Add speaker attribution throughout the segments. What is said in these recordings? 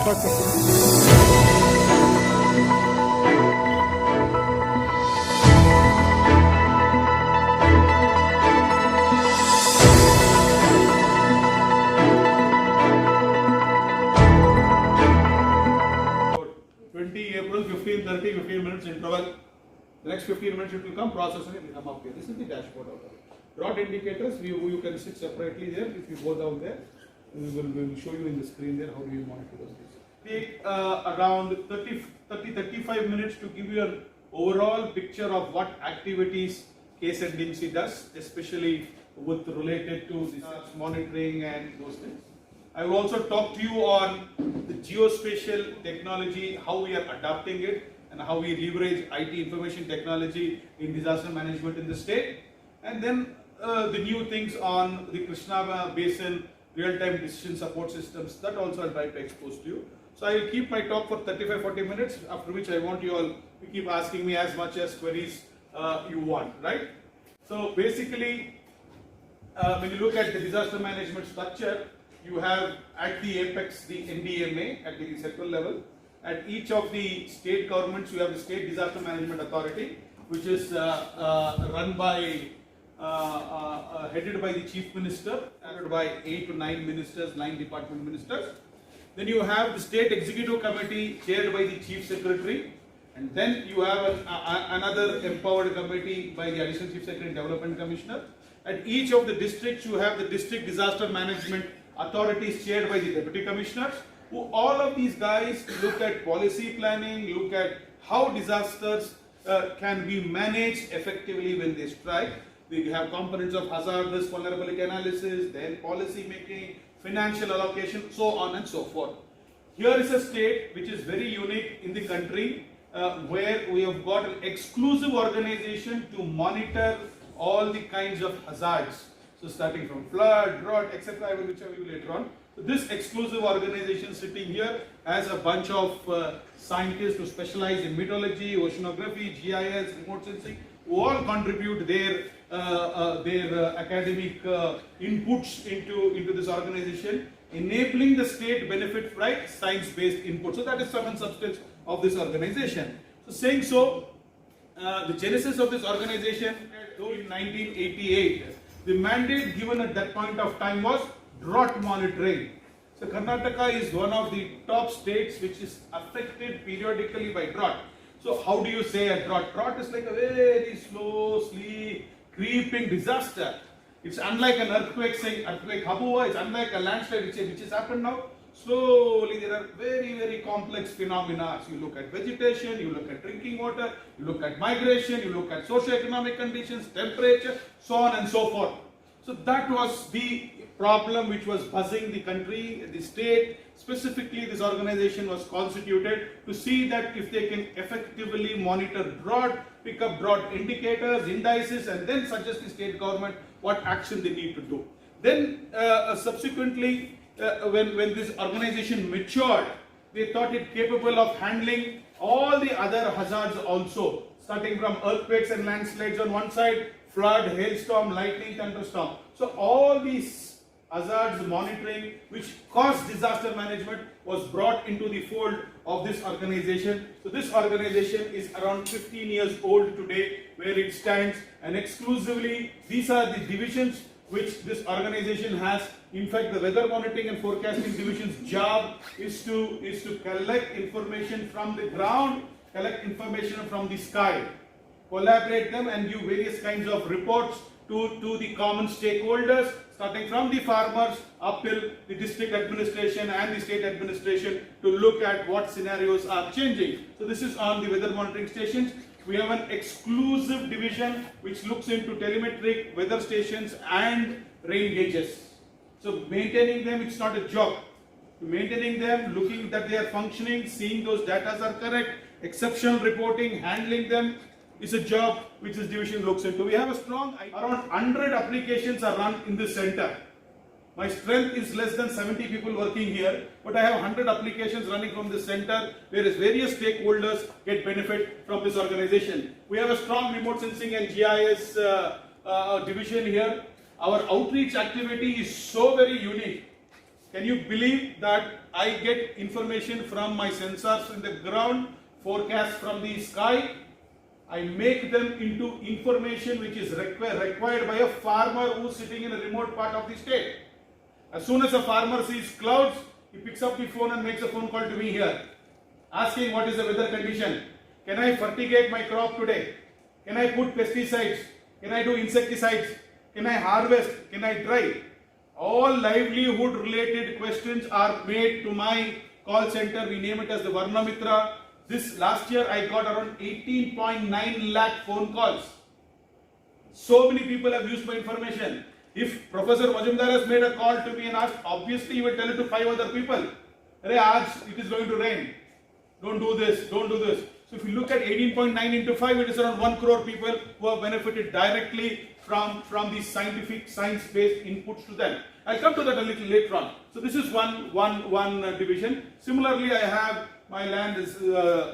Speaker 1: April 15:30, 15 minutes interval. The next 15 minutes it will come, process and it will come up here. This is the dashboard of it. Dot indicators, you can sit separately there. If you go down there, we will show you in the screen there how do you monitor those things. Take around 35 minutes to give you an overall picture of what activities KSNDMC does, especially with related to this monitoring and those things. I will also talk to you on the geospatial technology, how we are adapting it and how we leverage IT information technology in disaster management in the state. And then the new things on the Krishna Basin real-time decision support systems, that also I'll try to expose to you. So I will keep my talk for 35-40 minutes, after which I want you all to keep asking me as much as queries you want, right? So basically, when you look at the disaster management structure, you have at the apex the NDMA at the central level. At each of the state governments, you have the State Disaster Management Authority, which is run by, headed by the Chief Minister, headed by 8 to 9 ministers, 9 department ministers. Then you have the State Executive Committee chaired by the Chief Secretary. And then you have another empowered committee by the Additional Chief Secretary and Development Commissioner. At each of the districts, you have the District Disaster Management Authorities chaired by the Deputy Commissioners, who all of these guys look at policy planning, look at how disasters can be managed effectively when they strike. We have components of hazardous vulnerability analysis, then policy making, financial allocation, so on and so forth. Here is a state which is very unique in the country, where we have got an exclusive organization to monitor all the kinds of hazards. So starting from flood, drought, etc., which I will later on. So this exclusive organization sitting here has a bunch of scientists who specialize in meteorology, oceanography, GIS, remote sensing, who all contribute their academic inputs into this organization, enabling the state benefit from science-based input. So that is sum and substance of this organization. So saying so, the genesis of this organization in 1988. The mandate given at that point of time was drought monitoring. So Karnataka is one of the top states which is affected periodically by drought. So how do you say a drought? Drought is like a very slowly creeping disaster. It's unlike an earthquake, saying earthquake Habua, it's unlike a landslide which has happened now. Slowly there are very complex phenomena. So you look at vegetation, you look at drinking water, you look at migration, you look at socio-economic conditions, temperature, so on and so forth. So that was the problem which was buzzing the country, the state. Specifically, this organization was constituted to see that if they can effectively monitor drought, pick up drought indicators, indices, and then suggest the state government what action they need to do. Then subsequently, when this organization matured, they thought it capable of handling all the other hazards also, starting from earthquakes and landslides on one side, flood, hailstorm, lightning, thunderstorm. So all these hazards monitoring which cause disaster management was brought into the fold of this organization. So this organization is around 15 years old today, where it stands, and exclusively these are the divisions which this organization has. In fact, the weather monitoring and forecasting division's job is to collect information from the ground, collect information from the sky, collaborate them and give various kinds of reports to the common stakeholders, starting from the farmers up till the district administration and the state administration, to look at what scenarios are changing. So this is on the weather monitoring stations. We have an exclusive division which looks into telemetric weather stations and rain gauges. So maintaining them, it's not a job. Maintaining them, looking that they are functioning, seeing those data are correct, exceptional reporting, handling them is a job which this division looks into. We have a strong, around 100 applications are run in this center. My strength is less than 70 people working here, but I have 100 applications running from this center, whereas various stakeholders get benefit from this organization. We have a strong remote sensing and GIS division here. Our outreach activity is so very unique. Can you believe that I get information from my sensors in the ground, forecast from the sky? I make them into information which is required by a farmer who is sitting in a remote part of the state. As soon as a farmer sees clouds, he picks up the phone and makes a phone call to me here, asking what is the weather condition. Can I fertigate my crop today? Can I put pesticides? Can I do insecticides? Can I harvest? Can I dry? All livelihood related questions are made to my call center. We name it as the Varnamitra. This last year I got around 18.9 lakh phone calls. So many people have used my information. If Professor Majumdar has made a call to me and asked, obviously he will tell it to 5 other people. Arey, aaj it is going to rain. Don't do this, don't do this. So if you look at 18.9 into 5, it is around 1 crore people who have benefited directly from these scientific, science-based inputs to them. I'll come to that a little later on. So this is one division. Similarly, I have my land is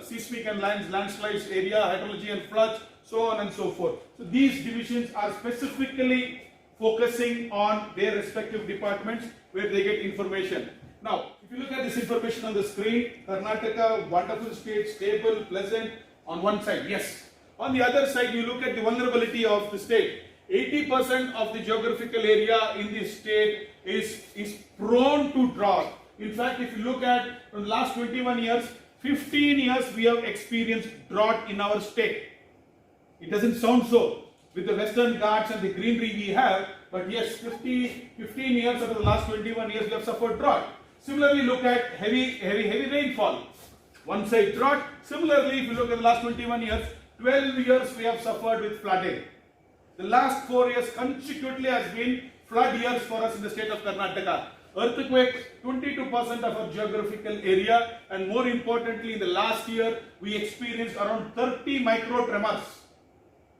Speaker 1: seismic and landslides area, hydrology and floods, so on and so forth. So these divisions are specifically focusing on their respective departments where they get information. Now, if you look at this information on the screen, Karnataka, wonderful state, stable, pleasant on one side, yes. On the other side, you look at the vulnerability of the state. 80% of the geographical area in the state is prone to drought. In fact, if you look at from the last 21 years, 15 years we have experienced drought in our state. It doesn't sound so with the Western Ghats and the greenery we have, but yes, 15 years out of the last 21 years we have suffered drought. Similarly, look at heavy rainfall. One side drought. Similarly, if you look at the last 21 years, 12 years we have suffered with flooding. The last 4 years consecutively has been flood years for us in the state of Karnataka. Earthquakes, 22% of our geographical area, and more importantly, in the last year, we experienced around 30 micro tremors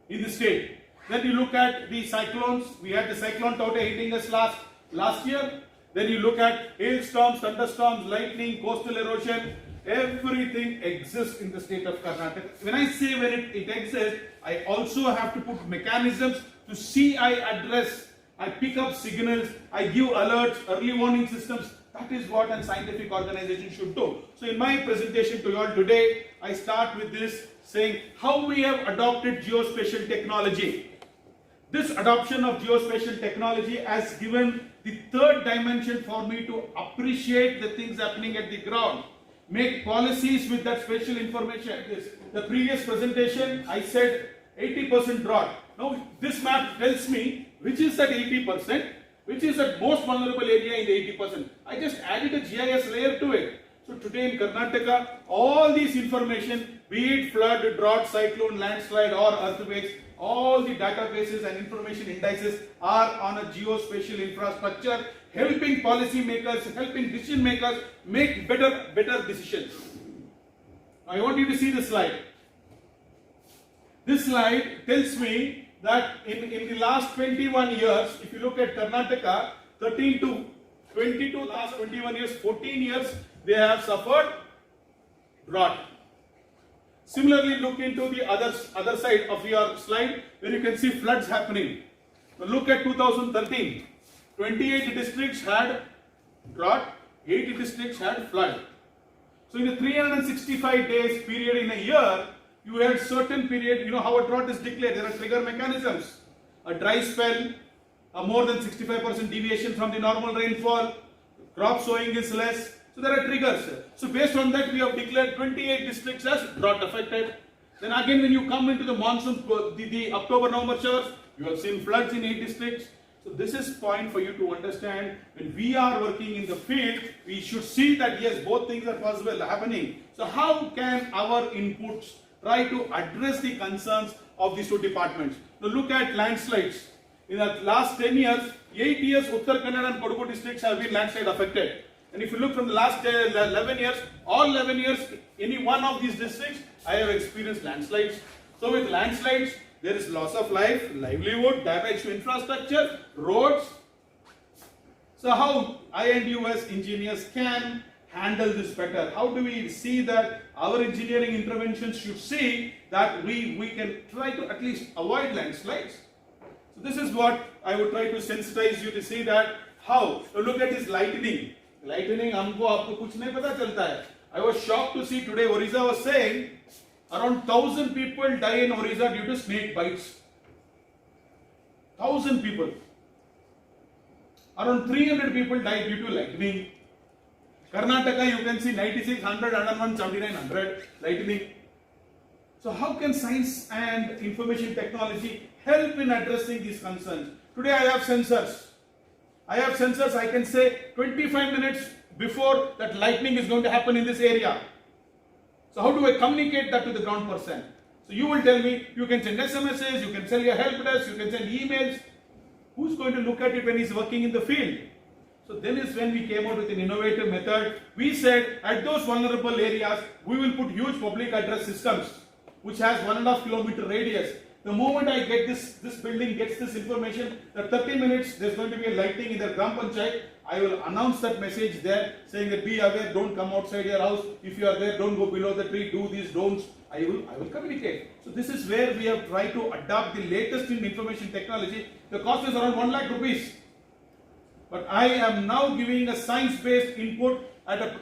Speaker 1: in the state. Then you look at the cyclones. We had the cyclone Taute hitting us last year. Then you look at hailstorms, thunderstorms, lightning, coastal erosion. Everything exists in the state of Karnataka. When I say when it exists, I also have to put mechanisms to see I address, I pick up signals, I give alerts, early warning systems. That is what a scientific organization should do. So in my presentation to you all today, I start with this saying how we have adopted geospatial technology. This adoption of geospatial technology has given the third dimension for me to appreciate the things happening at the ground. Make policies with that spatial information. The previous presentation, I said 80% drought. Now, this map tells me which is that 80%, which is that most vulnerable area in the 80%. I just added a GIS layer to it. So today in Karnataka, all these information, be it flood, drought, cyclone, landslide or earthquakes, all the databases and information indices are on a geospatial infrastructure, helping policy makers, helping decision makers make better decisions. I want you to see this slide. This slide tells me that in the last 21 years, if you look at Karnataka, 13 to 22, last 21 years, 14 years, they have suffered drought. Similarly, look into the other side of your slide where you can see floods happening. Now look at 2013. 28 districts had drought, 80 districts had flood. So in the 365 days period in a year, you had certain period, you know how a drought is declared, there are trigger mechanisms. A dry spell, a more than 65% deviation from the normal rainfall, crop sowing is less. So there are triggers. So based on that, we have declared 28 districts as drought affected. Then again, when you come into the monsoon, the October-November showers, you have seen floods in 8 districts. So this is point for you to understand. When we are working in the field, we should see that yes, both things are possible happening. So how can our inputs try to address the concerns of these two departments? Now look at landslides. In the last 10 years, 8 years, Uttar Kannada and Kodagu districts have been landslide affected. And if you look from the last 11 years, all 11 years, any one of these districts, I have experienced landslides. So with landslides, there is loss of life, livelihood, damage to infrastructure, roads. So how I and you as engineers can handle this better? How do we see that our engineering interventions should see that we can try to at least avoid landslides? So this is what I would try to sensitize you to see that how. So look at this lightning. Lightning हमको आपको कुछ नहीं पता चलता है. I was shocked to see today Orissa was saying around 1,000 people die in Orissa due to snake bites. 1,000 people. Around 300 people died due to lightning. Karnataka, you can see 96, 100, 101, 79, 100 lightning. So how can science and information technology help in addressing these concerns? Today I have sensors. I can say 25 minutes before that lightning is going to happen in this area. So how do I communicate that to the ground person? So you will tell me, you can send SMSs, you can send your help desk, you can send emails. Who's going to look at it when he's working in the field? So then is when we came out with an innovative method. We said at those vulnerable areas, we will put huge public address systems which has 1.5 kilometer radius. The moment I get this building gets this information that 30 minutes there's going to be a lightning in the Gram Panchayat, I will announce that message there saying that be aware, don't come outside your house. If you are there, don't go below the tree, do these, don'ts. I will communicate. So this is where we have tried to adopt the latest in information technology. The cost is around 1 lakh rupees. But I am now giving a science-based input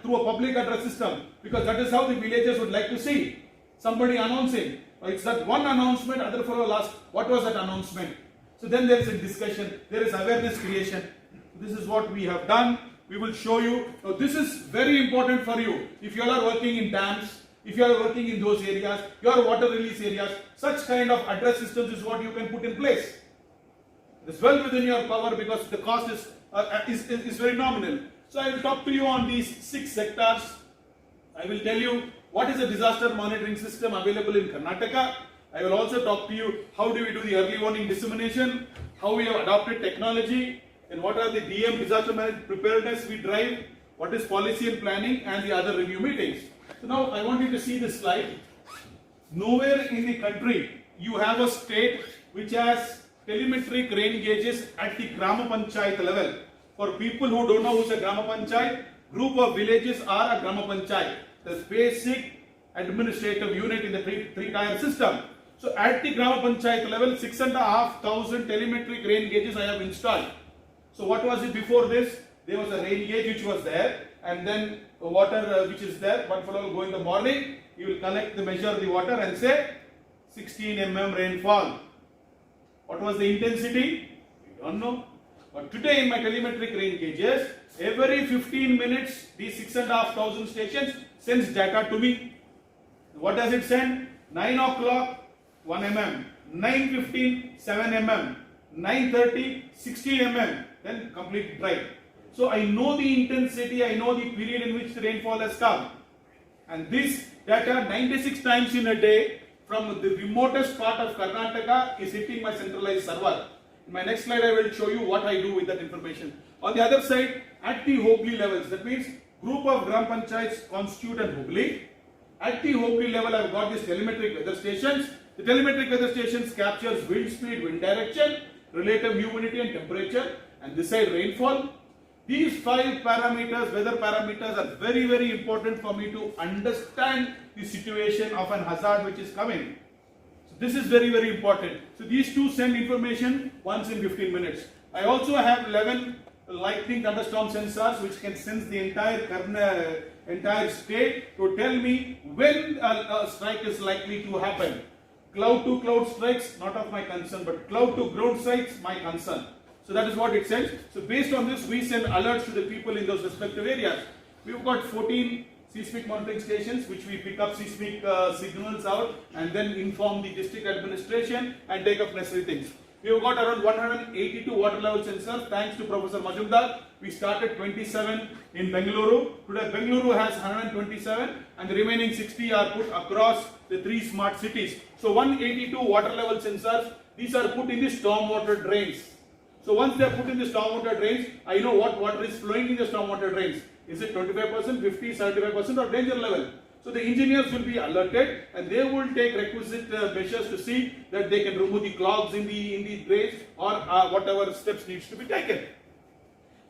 Speaker 1: through a public address system, because that is how the villagers would like to see somebody announcing. It's that one announcement, other fellow will ask, what was that announcement? So then there is a discussion, there is awareness creation. This is what we have done. We will show you. Now this is very important for you. If you all are working in dams, if you are working in those areas, your water release areas, such kind of address systems is what you can put in place. It is well within your power because the cost is very nominal. So I will talk to you on these 6 sectors. I will tell you what is a disaster monitoring system available in Karnataka. I will also talk to you how do we do the early warning dissemination, how we have adopted technology, and what are the DM disaster management preparedness we drive, what is policy and planning, and the other review meetings. So now I want you to see this slide. Nowhere in the country you have a state which has telemetry crane gauges at the Grama Panchayat level. For people who don't know who's a Grama Panchayat, group of villages are a Grama Panchayat, the basic administrative unit in the three-tier system. So at the Grama Panchayat level, 6,500 telemetry crane gauges I have installed. So what was it before this? There was a rain gauge which was there, and then water which is there. One fellow will go in the morning, he will measure the water and say 16 mm rainfall. What was the intensity? We don't know. But today in my telemetry crane gauges, every 15 minutes these 6,500 stations sends data to me. What does it send? 9 o'clock 1 mm, 9:15 7 mm, 9:30 16 mm, then complete dry. So I know the intensity, I know the period in which the rainfall has come. And this data 96 times in a day from the remotest part of Karnataka is hitting my centralized server. In my next slide I will show you what I do with that information. On the other side, at the Hogli levels, that means group of Gram Panchayats constitute an Hogli. At the Hogli level I have got these telemetric weather stations. The telemetric weather stations captures wind speed, wind direction, relative humidity and temperature, and this side rainfall. These 5 parameters, weather parameters, are very, very important for me to understand the situation of an hazard which is coming. So this is very, very important. So these two send information once in 15 minutes. I also have 11 lightning thunderstorm sensors which can sense the entire state to tell me when a strike is likely to happen. Cloud to cloud strikes, not of my concern, but cloud to ground strikes, my concern. So that is what it sends. So based on this, we send alerts to the people in those respective areas. We've got 14 seismic monitoring stations which we pick up seismic signals out and then inform the district administration and take up necessary things. We've got around 182 water level sensors thanks to Professor Majumdar. We started 27 in Bengaluru. Today Bengaluru has 127 and the remaining 60 are put across the 3 smart cities. So 182 water level sensors, these are put in the stormwater drains. So once they are put in the stormwater drains, I know what water is flowing in the stormwater drains. Is it 25%, 50, 75% or danger level? So the engineers will be alerted and they will take requisite measures to see that they can remove the clogs in the drains or whatever steps needs to be taken.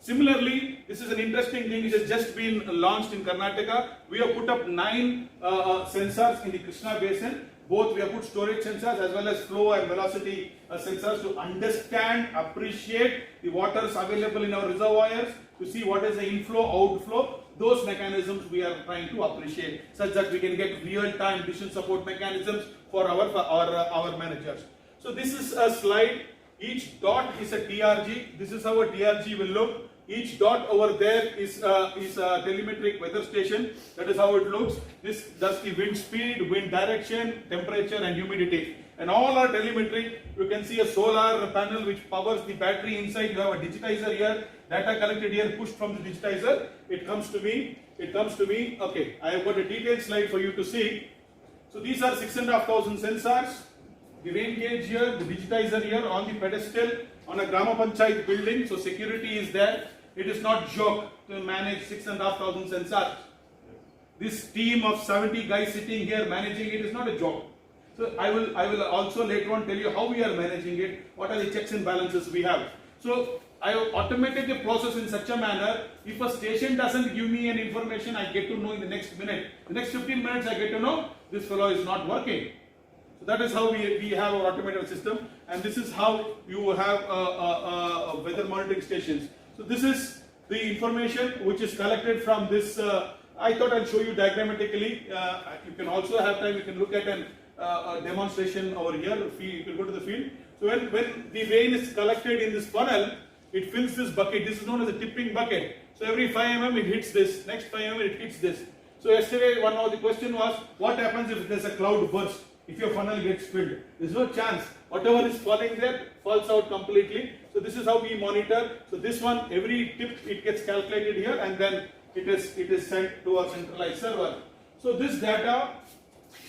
Speaker 1: Similarly, this is an interesting thing which has just been launched in Karnataka. We have put up 9 sensors in the Krishna basin. Both we have put storage sensors as well as flow and velocity sensors to understand, appreciate the waters available in our reservoirs, to see what is the inflow, outflow. Those mechanisms we are trying to appreciate, such that we can get real-time decision support mechanisms for our managers. So this is a slide. Each dot is a TRG. This is how a TRG will look. Each dot over there is a telemetric weather station. That is how it looks. This does the wind speed, wind direction, temperature and humidity. And all are telemetry. You can see a solar panel which powers the battery inside. You have a digitizer here. Data collected here, pushed from the digitizer. It comes to me. Okay, I have got a detailed slide for you to see. So these are 6,500 sensors. The rain gauge here, the digitizer here on the pedestal on a Grama Panchayat building. So security is there. It is not joke to manage 6,500 sensors. This team of 70 guys sitting here managing it is not a joke. So I will also later on tell you how we are managing it, what are the checks and balances we have. So I have automated the process in such a manner, if a station doesn't give me an information, I get to know in the next minute. The next 15 minutes I get to know this fellow is not working. So that is how we have our automated system, and this is how you have weather monitoring stations. So this is the information which is collected from this. I thought I'll show you diagrammatically. You can also have time, you can look at a demonstration over here. You can go to the field. So when the rain is collected in this funnel, it fills this bucket. This is known as a tipping bucket. So every 5 mm it hits this, next 5 mm it hits this. So yesterday one of the question was, what happens if there's a cloud burst? If your funnel gets filled, there's no chance. Whatever is falling there falls out completely. So this is how we monitor. So this one, every tip it gets calculated here, and then it is sent to our centralized server. So this data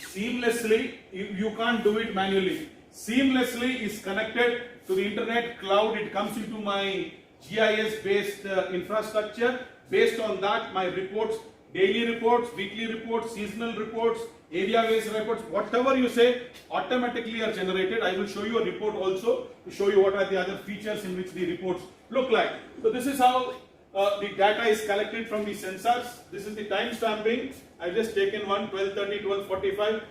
Speaker 1: seamlessly, you can't do it manually. Seamlessly is connected to the internet cloud. It comes into my GIS based infrastructure. Based on that, my reports, daily reports, weekly reports, seasonal reports, area-based reports, whatever you say, automatically are generated. I will show you a report also to show you what are the other features in which the reports look like. So this is how the data is collected from the sensors. This is the time stamping. I've just taken one, 12:30, 12:45,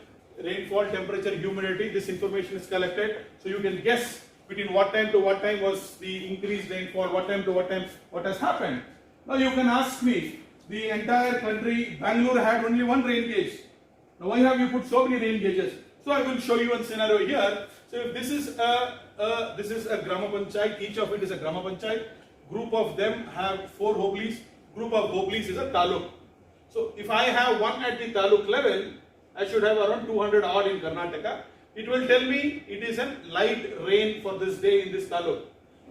Speaker 1: rainfall, temperature, humidity. This information is collected. So you can guess between what time to what time was the increased rainfall, what time to what time, what has happened. Now you can ask me, the entire country, Bangalore had only one rain gauge. Now why have you put so many rain gauges? So I will show you one scenario here. So if this is a Grama Panchayat, each of it is a Grama Panchayat. Group of them have 4 hoblis. Group of hoblis is a taluk. So if I have one at the taluk level, I should have around 200 odd in Karnataka. It will tell me it is a light rain for this day in this taluk.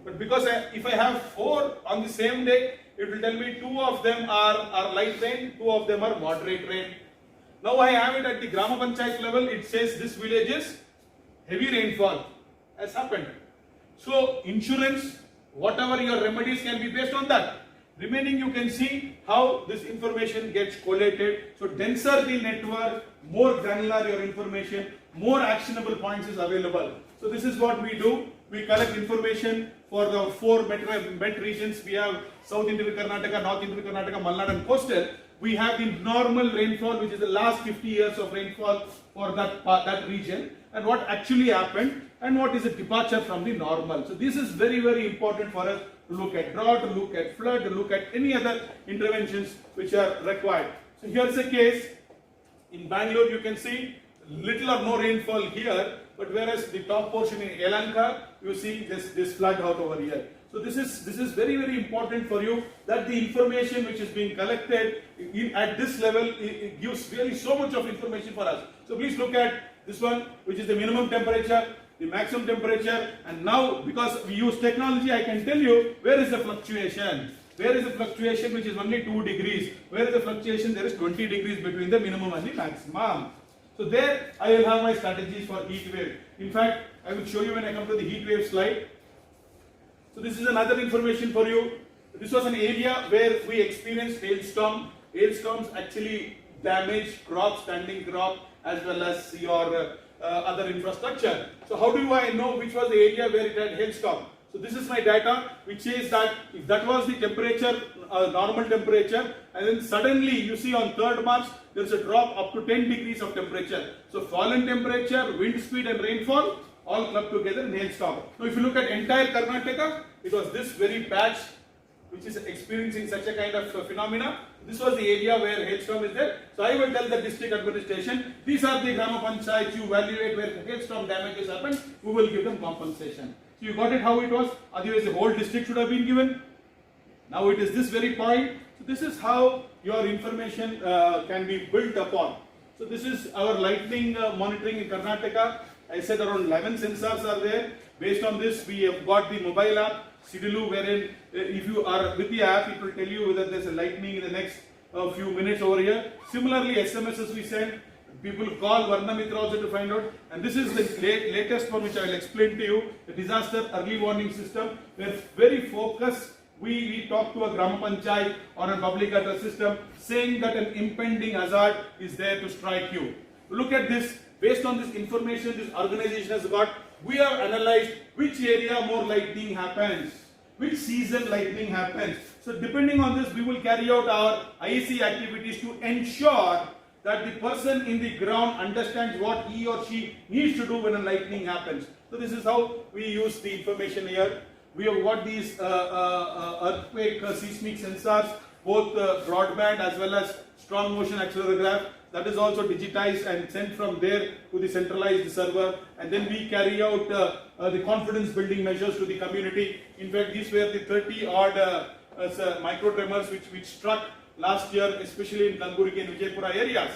Speaker 1: But because if I have 4 on the same day, it will tell me 2 of them are light rain, 2 of them are moderate rain. Now I have it at the Grama Panchayat level. It says this village is heavy rainfall has happened. So insurance, whatever your remedies can be based on that. Remaining, you can see how this information gets collated. So denser the network, more granular your information, more actionable points is available. So this is what we do. We collect information for the 4 met regions. We have South Interior Karnataka, North Interior Karnataka, Malnad and Coastal. We have the normal rainfall, which is the last 50 years of rainfall for that region, and what actually happened, and what is a departure from the normal. So this is very, very important for us to look at drought, to look at flood, to look at any other interventions which are required. So here's a case. In Bangalore, you can see little or no rainfall here, but whereas the top portion in Yelahanka, you see this flood out over here. So this is very, very important for you, that the information which is being collected at this level, it gives really so much of information for us. So please look at this one, which is the minimum temperature, the maximum temperature, and now because we use technology, I can tell you where is the fluctuation. Where is the fluctuation which is only 2 degrees? Where is the fluctuation? There is 20 degrees between the minimum and the maximum. So there I will have my strategies for heat wave. In fact, I will show you when I come to the heat wave slide. So this is another information for you. This was an area where we experienced hailstorm. Hailstorms actually damage crops, standing crop, as well as your other infrastructure. So how do I know which was the area where it had hailstorm? So this is my data, which says that if that was the temperature, normal temperature, and then suddenly you see on 3rd March, there is a drop up to 10 degrees of temperature. So fall in temperature, wind speed and rainfall, all clubbed together in hailstorm. Now if you look at entire Karnataka, it was this very patch which is experiencing such a kind of phenomena. This was the area where hailstorm is there. So I will tell the district administration, these are the Grama Panchayats you evaluate where hailstorm damages happened, we will give them compensation. So you got it how it was, otherwise the whole district should have been given. Now it is this very point. So this is how your information can be built upon. So this is our lightning monitoring in Karnataka. I said around 11 sensors are there. Based on this, we have got the mobile app, Sidilu, wherein if you are with the app, it will tell you whether there's a lightning in the next few minutes over here. Similarly, SMSs we send. People call Varna Mitra also to find out. And this is the latest one which I will explain to you, the disaster early warning system. We're very focused. We talk to a Grama Panchayat or a public address system saying that an impending hazard is there to strike you. Look at this. Based on this information this organization has got, we have analyzed which area more lightning happens, which season lightning happens. So depending on this, we will carry out our IEC activities to ensure that the person in the ground understands what he or she needs to do when a lightning happens. So this is how we use the information here. We have got these earthquake seismic sensors, both broadband as well as strong motion accelerometer. That is also digitized and sent from there to the centralized server, and then we carry out the confidence building measures to the community. In fact, these were the 30 odd micro tremors which struck last year, especially in Kalaburagi and Vijaypura areas.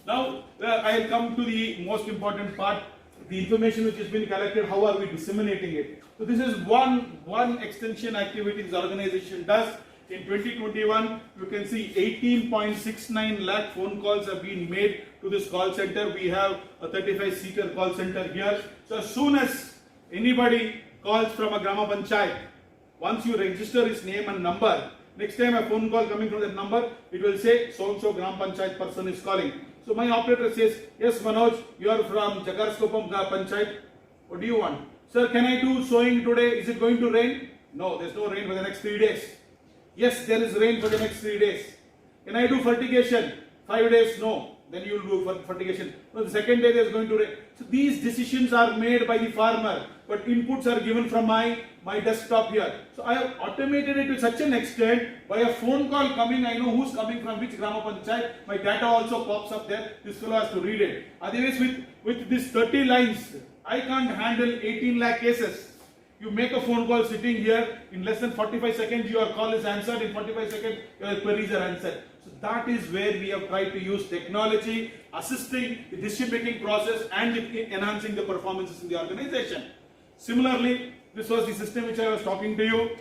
Speaker 1: Now I will come to the most important part, the information which has been collected, how are we disseminating it. So this is one extension activity this organization does. In 2021, you can see 18.69 lakh phone calls have been made to this call center. We have a 35-seater call center here. So as soon as anybody calls from a Grama Panchayat, once you register his name and number, next time a phone call coming from that number, it will say so-and-so Grama Panchayat person is calling. So my operator says, yes Manoj, you are from Jagarskopam Panchayat. What do you want? Sir, can I do sowing today? Is it going to rain? No, there's no rain for the next 3 days. Yes, there is rain for the next 3 days. Can I do fertigation? 5 days, no. Then you will do fertigation. No, the second day there is going to rain. So these decisions are made by the farmer, but inputs are given from my desktop here. So I have automated it to such an extent, by a phone call coming, I know who's coming from which Grama Panchayat. My data also pops up there. This fellow has to read it. Otherwise, with this 30 lines, I can't handle 18 lakh cases. You make a phone call sitting here, in less than 45 seconds your call is answered, in 45 seconds your queries are answered. So that is where we have tried to use technology, assisting the decision making process and enhancing the performances in the organization. Similarly, this was the system which I was talking to you.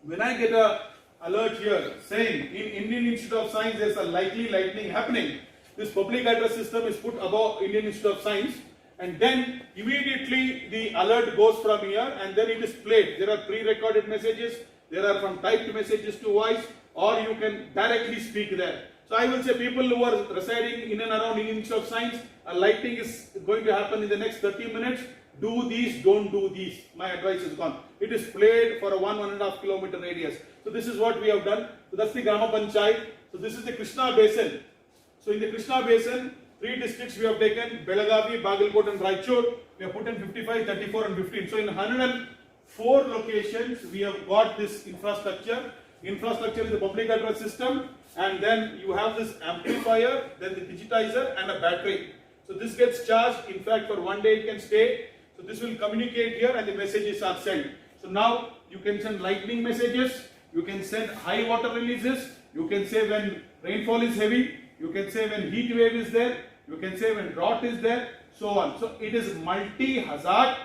Speaker 1: When I get a alert here saying in Indian Institute of Science there is a likely lightning happening, this public address system is put above Indian Institute of Science. And then immediately the alert goes from here and then it is played. There are pre-recorded messages, there are from typed messages to voice, or you can directly speak there. So I will say people who are residing in and around Indian Institute of Science, a lightning is going to happen in the next 30 minutes. Do these, don't do these. My advice is gone. It is played for a 1.5 kilometer radius. So this is what we have done. So that's the Grama Panchayat. So this is the Krishna Basin. So in the Krishna Basin, 3 districts we have taken, Belagavi, Bagalkot and Raichur. We have put in 55, 34 and 15. So in 104 locations, we have got this infrastructure. Infrastructure is the public address system, and then you have this amplifier, then the digitizer and a battery. So this gets charged. In fact, for 1 day it can stay. So this will communicate here and the messages are sent. So now you can send lightning messages, you can send high water releases, you can say when rainfall is heavy, you can say when heat wave is there, you can say when drought is there, so on. So it is multi-hazard,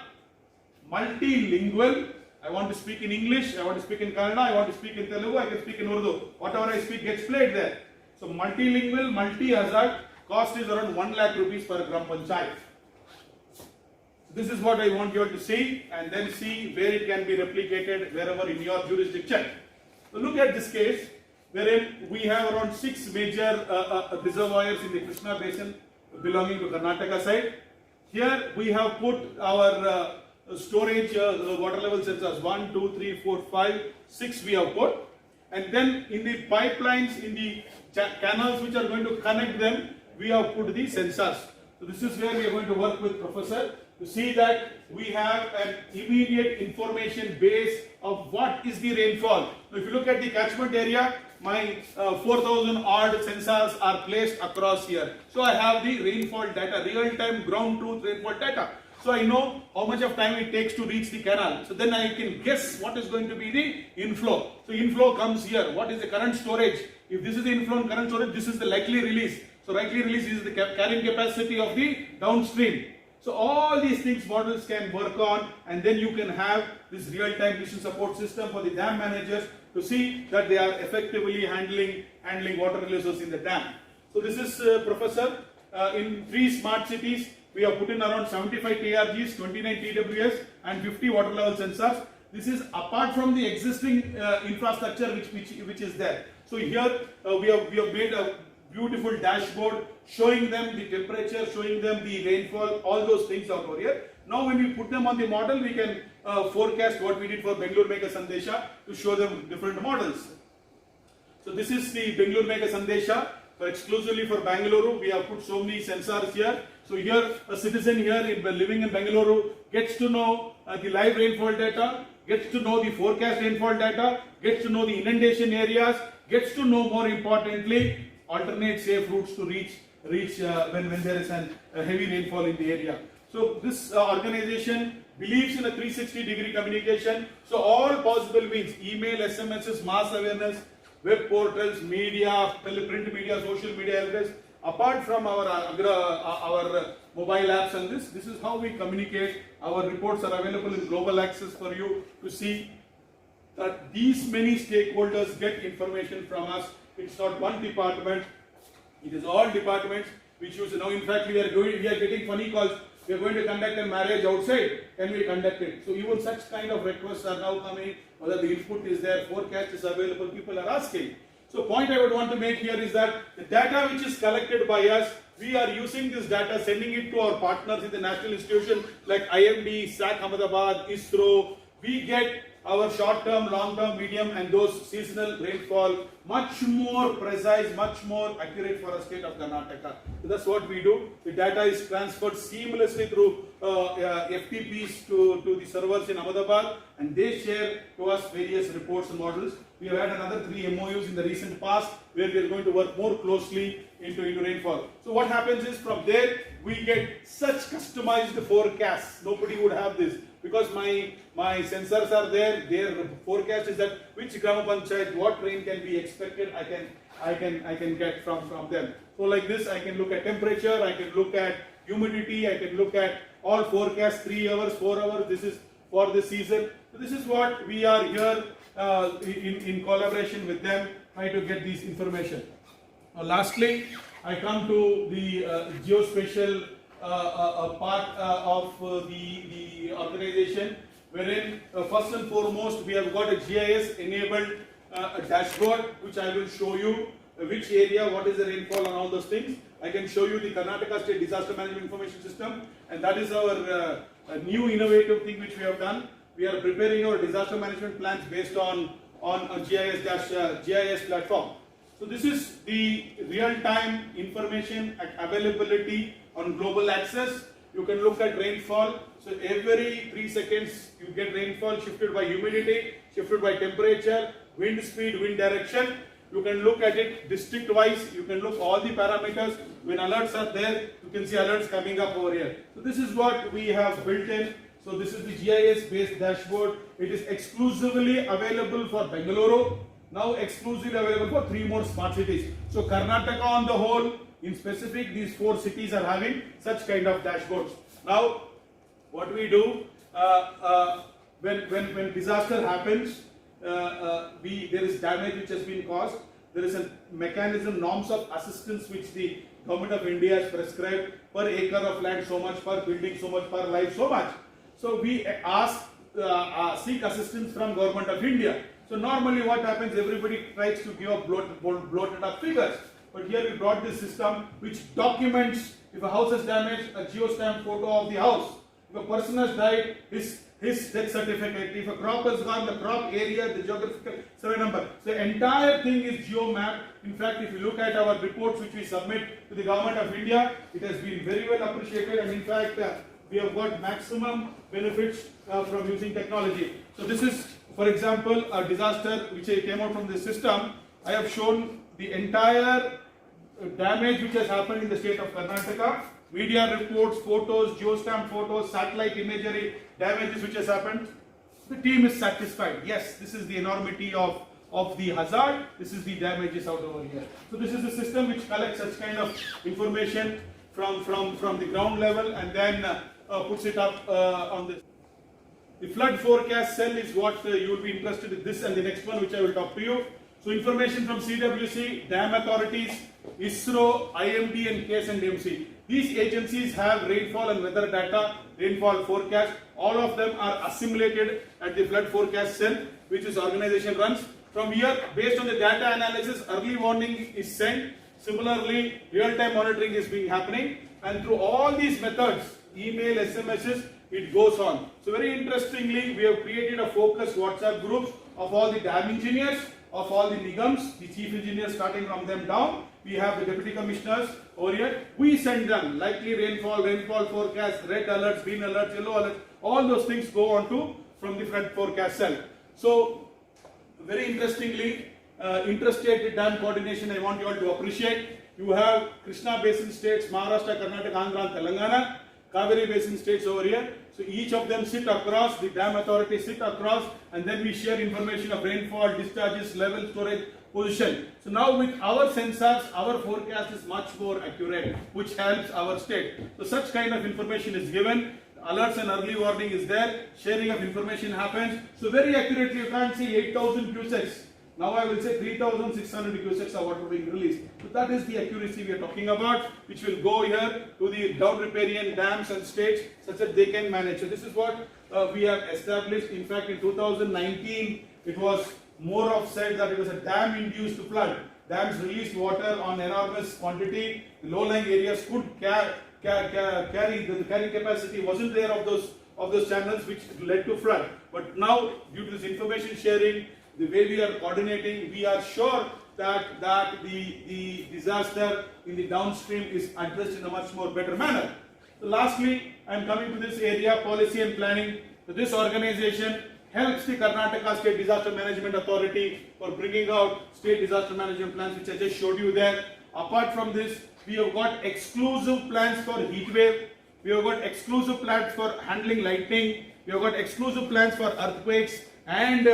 Speaker 1: multilingual. I want to speak in English, I want to speak in Kannada, I want to speak in Telugu, I can speak in Urdu. Whatever I speak gets played there. So multilingual, multi-hazard, cost is around 1 lakh rupees per Gram Panchayat. This is what I want you all to see, and then see where it can be replicated wherever in your jurisdiction. So look at this case, wherein we have around 6 major reservoirs in the Krishna Basin belonging to Karnataka side. Here we have put our storage water level sensors, 1, 2, 3, 4, 5, 6 we have put. And then in the pipelines, in the canals which are going to connect them, we have put the sensors. So this is where we are going to work with Professor. to see that we have an immediate information base of what is the rainfall. Now, if you look at the catchment area, my 4,000 odd sensors are placed across here. So I have the rainfall data, real-time ground truth rainfall data. So I know how much of time it takes to reach the canal. So then I can guess what is going to be the inflow. So inflow comes here. What is the current storage? If this is the inflow and current storage, this is the likely release. So likely release is the carrying capacity of the downstream. So all these things models can work on, and then you can have this real-time decision support system for the dam managers to see that they are effectively handling water releases in the dam. So this is Professor. In 3 smart cities, we have put in around 75 TRGs, 29 TWS and 50 water level sensors. This is apart from the existing infrastructure which is there. So here we have made a beautiful dashboard showing them the temperature, showing them the rainfall, all those things are over here. Now when we put them on the model, we can forecast what we did for Bengaluru Mega Sandesha to show them different models. So this is the Bengaluru Mega Sandesha. Exclusively for Bengaluru, we have put so many sensors here. So here, a citizen here living in Bengaluru gets to know the live rainfall data, gets to know the forecast rainfall data, gets to know the inundation areas, gets to know, more importantly, alternate safe routes to reach when there is a heavy rainfall in the area. So this organization believes in a 360-degree communication. So all possible means, email, SMSs, mass awareness, web portals, media, print media, social media, everything. Apart from our mobile apps and this is how we communicate. Our reports are available in global access for you to see that these many stakeholders get information from us. It's not one department, it is all departments which use. Now in fact we are getting funny calls. We are going to conduct a marriage outside. Can we conduct it? So even such kind of requests are now coming. Whether the input is there, forecast is available, people are asking. So point I would want to make here is that the data which is collected by us, we are using this data, sending it to our partners in the national institution like IMD, SAC Ahmedabad, ISRO. We get our short-term, long-term, medium and those seasonal rainfall much more precise, much more accurate for a state of Karnataka. So that's what we do. The data is transferred seamlessly through FTPs to the servers in Ahmedabad, and they share to us various reports and models. We have had another 3 MOUs in the recent past where we are going to work more closely into rainfall. So what happens is from there we get such customized forecasts. Nobody would have this because my sensors are there. Their forecast is that which Grama Panchayat, what rain can be expected. I can get from them. So like this, I can look at temperature, I can look at humidity, I can look at all forecasts 3 hours, 4 hours. This is for the season. So this is what we are here in collaboration with them, try to get this information. Lastly, I come to the geospatial part of the organization, wherein first and foremost we have got a GIS enabled dashboard which I will show you which area, what is the rainfall and all those things. I can show you the Karnataka State Disaster Management Information System, and that is our new innovative thing which we have done. We are preparing our disaster management plans based on a GIS platform. So this is the real-time information availability on global access. You can look at rainfall. So every 3 seconds you get rainfall shifted by humidity, shifted by temperature, wind speed, wind direction. You can look at it district wise. You can look all the parameters. When alerts are there, you can see alerts coming up over here. So this is what we have built in. So this is the GIS based dashboard. It is exclusively available for Bengaluru. Now exclusively available for 3 more smart cities. So Karnataka on the whole, in specific, these 4 cities are having such kind of dashboards. Now, what we do when disaster happens, there is damage which has been caused. There is a mechanism, norms of assistance which the Government of India has prescribed per acre of land so much, per building so much, per life so much. So we seek assistance from Government of India. So normally what happens, everybody tries to give up bloated up figures. But here we brought this system which documents if a house is damaged, a geostamp photo of the house. If a person has died, his death certificate. If a crop has gone, the crop area, the geographical survey number. So the entire thing is geo-mapped. In fact, if you look at our reports which we submit to the Government of India, it has been very well appreciated, and in fact we have got maximum benefits from using technology. So this is, for example, a disaster which came out from this system. I have shown the entire damage which has happened in the state of Karnataka. Media reports, photos, geostamp photos, satellite imagery, damages which has happened. The team is satisfied. Yes, this is the enormity of the hazard. This is the damages out over here. So this is a system which collects such kind of information from the ground level and then puts it up on this. The flood forecast cell is what you will be interested in, this and the next one which I will talk to you. So information from CWC, dam authorities, ISRO, IMD and KSNDMC. These agencies have rainfall and weather data, rainfall forecast. All of them are assimilated at the flood forecast cell which this organization runs. From here, based on the data analysis, early warning is sent. Similarly, real-time monitoring is being happening, and through all these methods, email, SMSs, it goes on. So very interestingly, we have created a focused WhatsApp groups of all the dam engineers, of all the Nigams, the chief engineers starting from them down. We have the deputy commissioners over here. We send them likely rainfall, rainfall forecast, red alerts, green alerts, yellow alerts. All those things go on to from the flood forecast cell. So very interestingly, interstate dam coordination I want you all to appreciate. You have Krishna Basin states, Maharashtra, Karnataka, Andhra, Telangana, Kaveri Basin states over here. So each of them sit across, the dam authorities sit across, and then we share information of rainfall, discharges, level, storage, position. So now with our sensors, our forecast is much more accurate, which helps our state. So such kind of information is given. Alerts and early warning is there. Sharing of information happens. So very accurately, you can't see 8,000 cusecs. Now I will say 3,600 cusecs of water being released. So that is the accuracy we are talking about, which will go here to the down riparian dams and states such that they can manage. So this is what we have established. In fact, in 2019, it was more of said that it was a dam-induced flood. Dams released water on enormous quantity. The low-lying areas could carry the carrying capacity wasn't there of those channels, which led to flood. But now, due to this information sharing, the way we are coordinating, we are sure that the disaster in the downstream is addressed in a much more better manner. So lastly, I am coming to this area, policy and planning. So this organization helps the Karnataka State Disaster Management Authority for bringing out state disaster management plans, which I just showed you there. Apart from this, we have got exclusive plans for heat wave. We have got exclusive plans for handling lightning. We have got exclusive plans for earthquakes and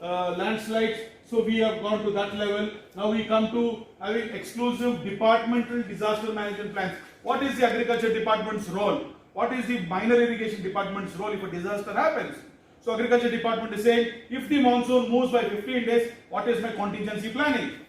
Speaker 1: landslides. So we have gone to that level. Now we come to having exclusive departmental disaster management plans. What is the agriculture department's role? What is the minor irrigation department's role if a disaster happens? So agriculture department is saying, if the monsoon moves by 15 days, what is my contingency planning?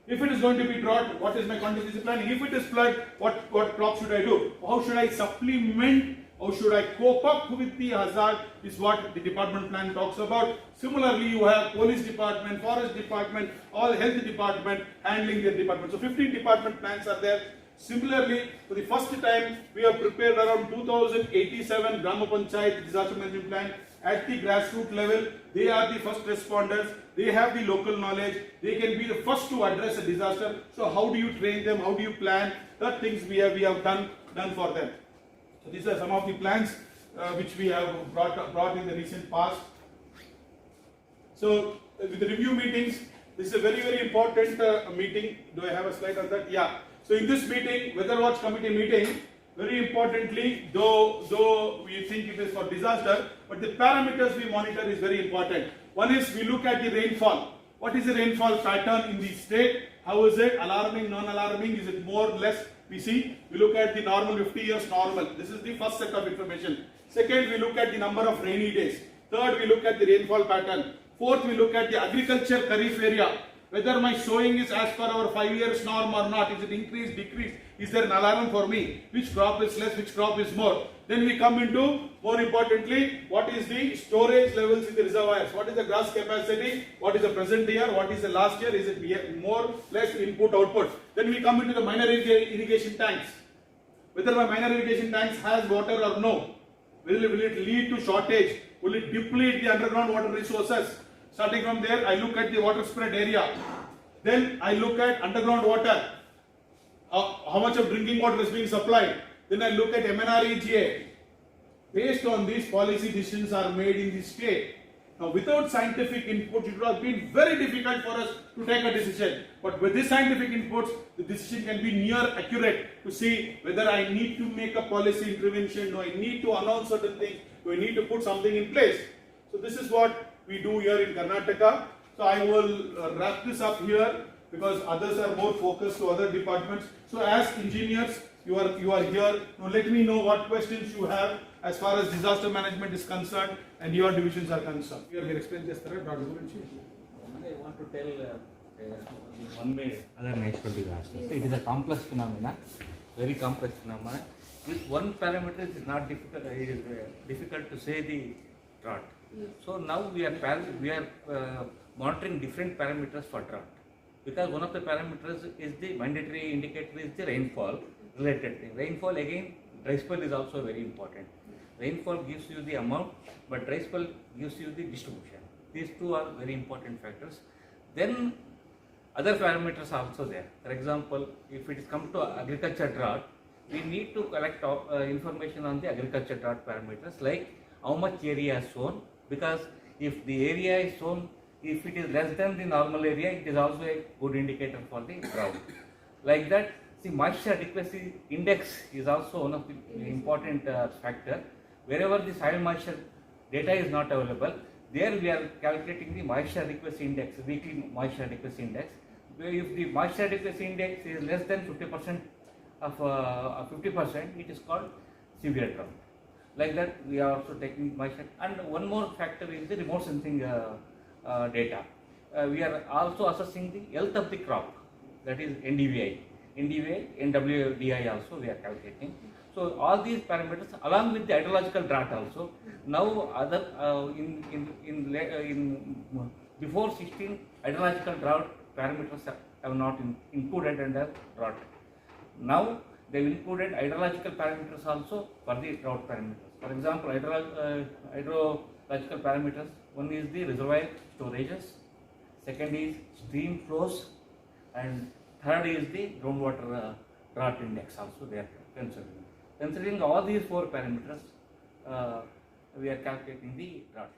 Speaker 1: If it is going to be drought, what is my contingency planning? If it is flood, what crop should I do? How should I supplement? How should I cope up with the hazard is what the department plan talks about. Similarly, you have police department, forest department, all health department handling their department. So 15 department plans are there. Similarly, for the first time, we have prepared around 2087 Grama Panchayat disaster management plan at the grassroots level. They are the first responders. They have the local knowledge. They can be the first to address a disaster. So how do you train them? How do you plan? The things we have done for them. So these are some of the plans which we have brought in the recent past. So with the review meetings, this is a very, very important meeting. Do I have a slide on that? Yeah. So in this meeting, Weather Watch Committee meeting, very importantly, though we think it is for disaster, but the parameters we monitor is very important. One is we look at the rainfall. What is the rainfall pattern in the state? How is it? Alarming, non-alarming? Is it more, less? We see, we look at the normal 50 years normal. This is the first set of information. Second, we look at the number of rainy days. Third, we look at the rainfall pattern. Fourth, we look at the agriculture kharif area. Whether my sowing is as per our 5 years norm or not. Is it increased, decreased? Is there an alarm for me? Which crop is less, which crop is more? Then we come into, more importantly, what is the storage levels in the reservoirs? What is the grass capacity? What is the present year? What is the last year? Is it more, less, input, output? Then we come into the minor irrigation tanks. Whether my minor irrigation tanks has water or no. Will it lead to shortage? Will it deplete the underground water resources? Starting from there, I look at the water spread area. Then I look at underground water. How much of drinking water is being supplied. Then I look at MNREGA. Based on these, policy decisions are made in the state. Now, without scientific input, it would have been very difficult for us to take a decision. But with this scientific inputs, the decision can be near accurate to see whether I need to make a policy intervention, or I need to announce certain things, or I need to put something in place. So this is what we do here in Karnataka. So I will wrap this up here because others are more focused to other departments. So as engineers, you are here. Now let me know what questions you have as far as disaster management is concerned and your divisions are concerned. Here we explain this. I
Speaker 2: want to tell one way other natural disasters. It is a complex phenomena, very complex phenomena. With one parameter, it is not difficult. It is difficult to say the drought. So now we are monitoring different parameters for drought, because one of the parameters is the mandatory indicator is the rainfall related thing. Rainfall, again, dry spell is also very important. Rainfall gives you the amount, but dry spell gives you the distribution. These two are very important factors. Then other parameters are also there. For example, if it is come to agriculture drought, we need to collect information on the agriculture drought parameters, like how much area is sown, because if the area is sown, if it is less than the normal area, it is also a good indicator for the drought. Like that, the moisture adequacy index is also one of the important factor. Wherever the soil moisture data is not available, there we are calculating the moisture adequacy index, weekly moisture adequacy index. If the moisture adequacy index is less than 50% of 50%, it is called severe drought. Like that, we are also taking moisture. And one more factor is the remote sensing data. We are also assessing the health of the crop, that is NDVI, NWDI also we are calculating. So all these parameters, along with the hydrological drought also. Now other before 16 hydrological drought parameters have not included under drought. Now they have included hydrological parameters also for the drought parameters. For example, hydrological parameters, one is the reservoir storages, second is stream flows, and third is the groundwater drought index also they are considering. Considering all these four parameters, we are calculating the drought.